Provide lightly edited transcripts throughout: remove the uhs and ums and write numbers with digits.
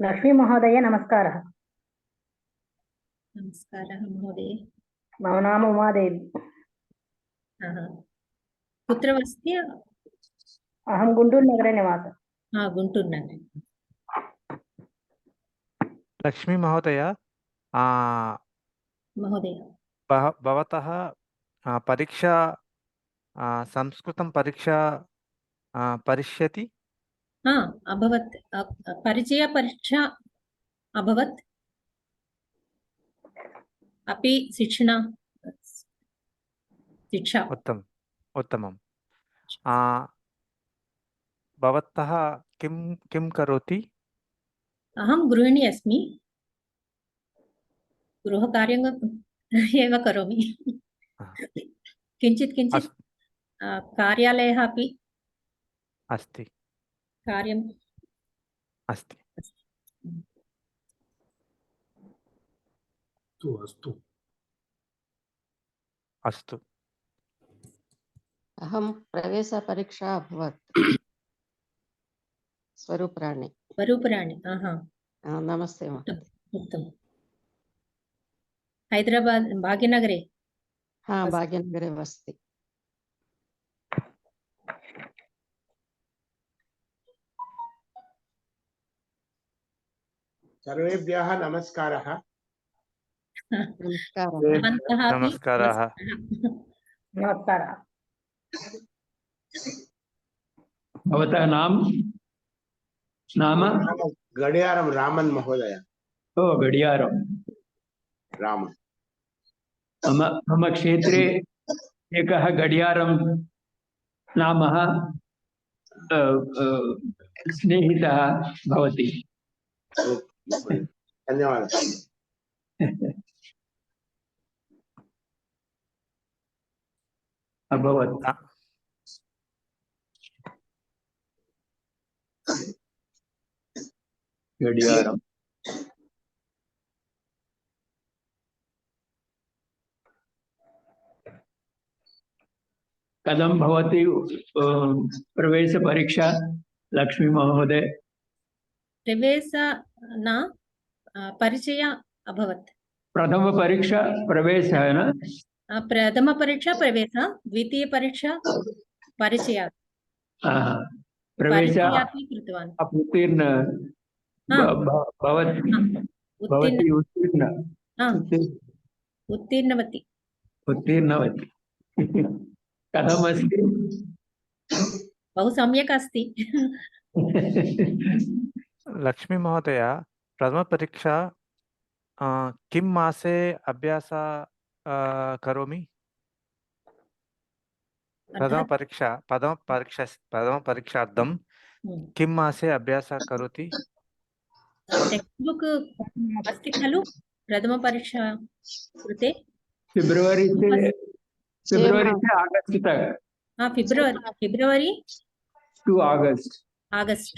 लक्ष्मी महोदय नमस्कारः। नमस्कारः महोदय। मम नाम उमादेवी। कुत्र अस्ति? अहं गुण्टूरुनगरे निवासः। गुण्टूरुनगरे। लक्ष्मी महोदय, महोदय भवतः परीक्षा संस्कृतं परीक्षा परिष्यति? अभवत्। परिचय परीक्षा अभवत्। अपि शिक्षा उत्तमं। भवतः किं करोति? अहं गृहिणी अस्मि। गृहकार्यं एव करोमि। किञ्चित् कार्यालयः अपि अस्ति। कार्यम् अस्ति। अस्तु। अहं प्रवेशपरीक्षा अभवत्। स्वरूपराणि। नमस्ते महोदय। उत्तमं। हैदराबाद भाग्यनगरे। भाग्यनगरे अस्ति। सर्वेभ्यः नमस्कारः। नमस्कारः। भवतः नाम गडियारं रामन् महोदय। गडियारं रामन्। मम क्षेत्रे एकः गडियारं नामः स्नेहितः भवति। धन्यवादः। अभवत्। गडियारं कथं भवति प्रवेशपरीक्षा लक्ष्मी महोदय? प्रवेश न परिचय अभवत्। प्रथमपरीक्षा प्रवेशः न? प्रथमपरीक्षा प्रवेश, द्वितीयपरीक्षा परिचय। प्रवेश कृतवान्। उत्तीर्ण उत्तीर्णवती। कथमस्ति? बहु सम्यक् अस्ति। लक्ष्मी महोदय, प्रथमपरीक्षा किं मासे अभ्यास करोमि? प्रथमपरीक्षार्थं किं मासे अभ्यास करोति? टेक्स्ट् बुक् अस्ति खलु प्रथमपरीक्षा कृते? फेब्रुवरी से आगस्ट तक। February to August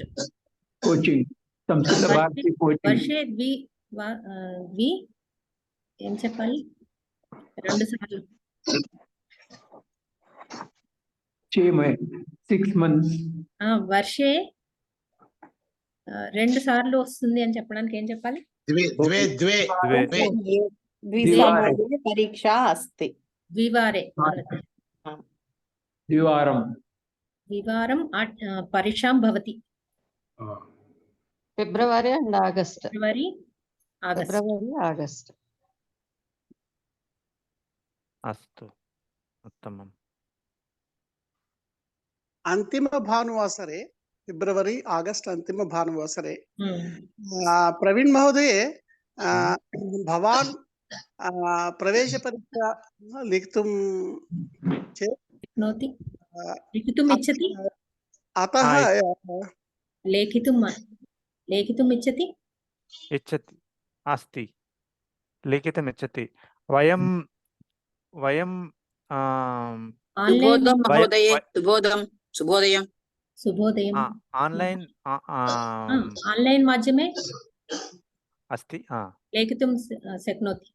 coaching Sanskrit Bharati coaching. वर्षे ఏం చెప్పాలి? 2 సార్లు 6 months. వర్షే 2 సార్లు వస్తుంది అని చెప్పడానికి ఏం చెప్పాలి? द्विवारे परीक्षा अस्ति। द्विवारं परीक्षां भवति। February and August. February August. अस्तु, उत्तमम्। अंतिम भानुवासरे फेब्रुवरी आगस्ट अंतिम भानुवासरे प्रवीण महोदय भवान् प्रवेशपरीक्षा लिखितुं शक्नोति? लिखितुम् इच्छति? अतः लेखितुम् इच्छति? अस्ति, लेखितुम् इच्छति। वयं शुभोदयम् आन्लैन् माध्यमे अस्ति। लेखितुं शक्नोति।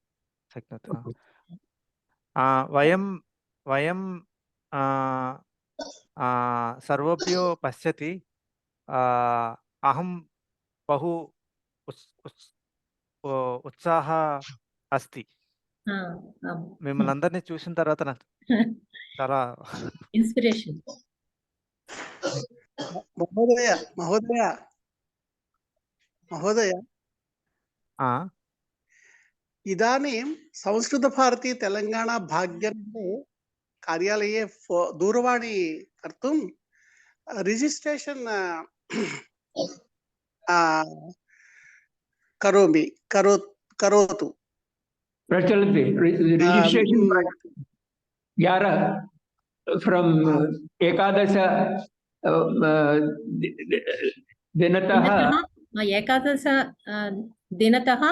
वयं सर्वोऽपि पश्यति। अहं बहु ఉత్సాహ అస్తి. ఆమ్. మిమ్మల్ని అందరినీ చూసిన తర్వాత నాకు చాలా ఇన్స్పిరేషన్. మహోదయ మహోదయ మహోదయ ఆ, इदानीं संस्कृतभारती तेलङ्गाणा भाग्यनगरे कार्यालये दूरवाणी कर्तुं रिजिस्ट्रेशन् करोमि करोतु प्रचलति रिजिस्ट्रेशन 11 फ्रॉम 11 दिनतः एकादश दिनतः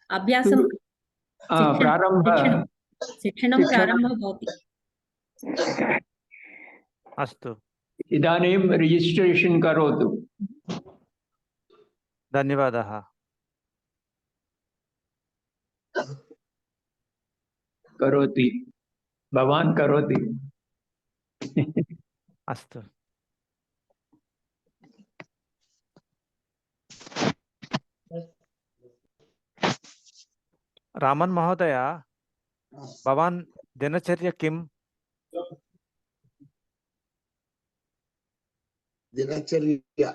अभ्यासं प्रारम्भ शिक्षणं प्रारम्भः भवति. अस्तु, इदानीं रिजिस्ट्रेशन करोतु. धन्यवादः. करोति, भवान् करोति. अस्तु. रामन् महोदय, भवान् दिनचर्या किम्? दिनचर्या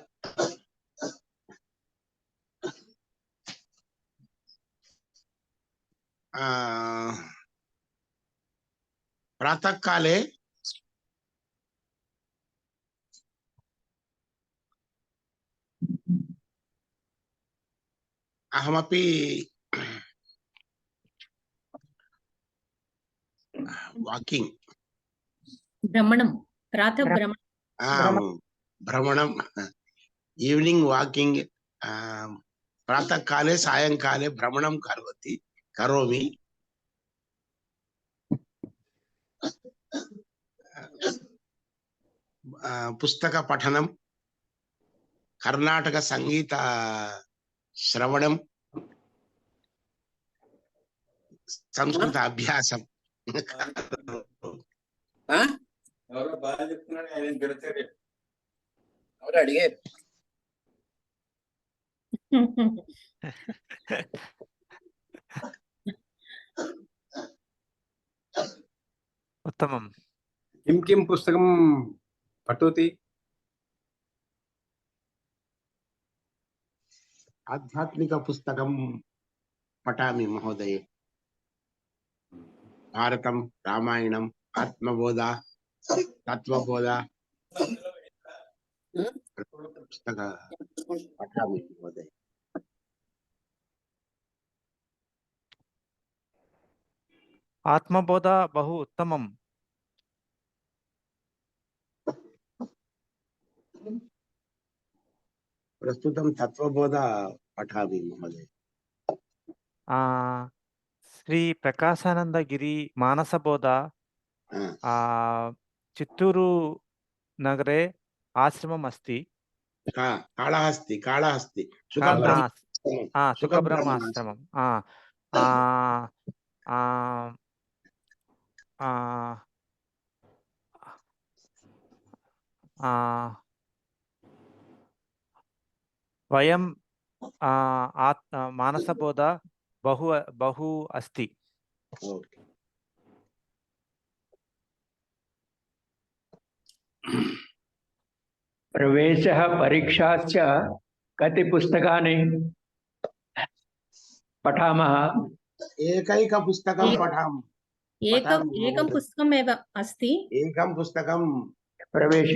प्रातःकाले अहमपि वाकिंग भ्रमणं, प्रातः भ्रमणं इवनिंग वाकिंग प्रातःकाले सायंकाले भ्रमणं करोमि. पुस्तक पठनं, कर्नाटक संगीत श्रवणं, संस्कृत अभ्यासं. उत्तमम्. किं पुस्तकं पठति? आध्यात्मिक पुस्तकं पठामि महोदय. भारतं, रामायणं, आत्मबोध, तत्वबोध पुस्तक पठामि महोदय. आत्मबोध बहु उत्तमम्. प्रस्तुतं तत्वबोध पठामि महोदय. श्री प्रकाशानन्दगिरी मानसबोध चित्तूरु नगरे आश्रमम् अस्ति. काळहस्ति सुखब्रह्म आश्रमम्. वयं मानसबोध बहु अस्ति. प्रवेशः परीक्षाश्च कति पुस्तकानि पठामः? एकैक पुस्तकं पठामि. एकं पुस्तकमेव अस्ति. एकं पुस्तकं प्रवेश.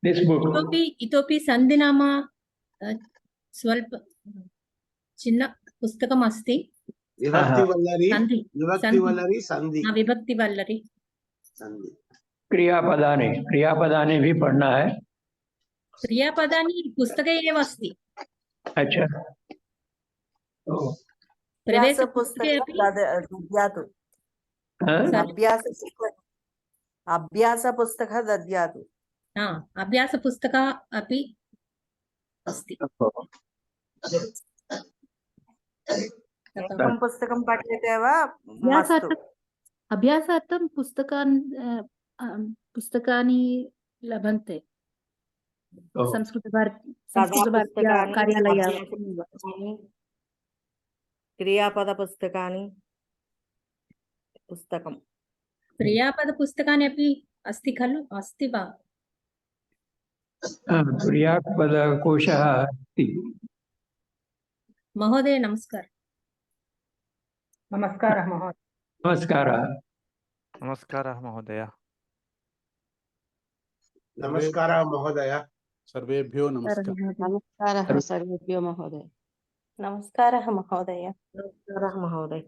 This book. इतोपि सन्धि नाम स्वल्प चिन्न पुस्तकम् अस्ति. विभक्तिवल्लरी संधि. विभक्तिवल्लरी संधि. क्रियापदानि भी पढ़ना है. क्रियापदानि पुस्तके एव अस्ति. अच्छा. अभ्यासपुस्तकः दद्यातु. अभ्यासपुस्तक अपि अस्ति. पुस्तकं पठ्यते वा? अभ्यासार्थं पुस्तकानि लभन्ते. ओ, సంస్కృత భారతి కథా సంస్కృత భారతి పుస్తకాన్ని, కార్యాలయ అభ్యాస పుస్తకాన్ని, క్రియాపద పుస్తకాన్ని పుస్తకం क्रियापदपुस्तकानि अपि अस्ति खलु अस्ति वा क्रियापदकोशः अस्ति। महोदय नमस्कार నమస్కారः మహోదయ नमस्कारः। नमस्कारः महोदय। नमस्कारः महोदय। सर्वेभ्यो नमस्कारः। నమస్కారः సర్వేభ్యో మహోదయ నమస్కారः మహోదయ నమస్కారः మహోదయ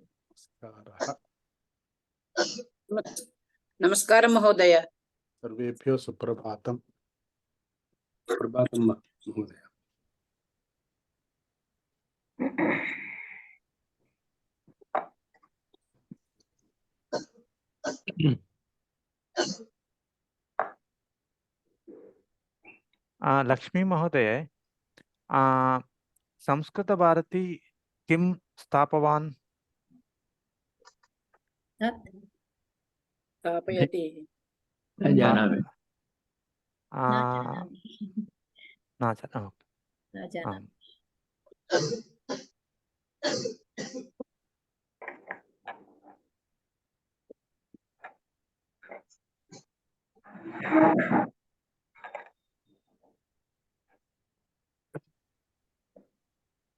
నమస్కారం మహోదయ सर्वेभ्यो सुप्रभातम्। सुप्रभातं महोदय। लक्ष्मी महोदय, संस्कृतभारती किं स्थापवान्? तत् स्थापयति न जानामि। न जानामि न जानामि। न जानामि आम्।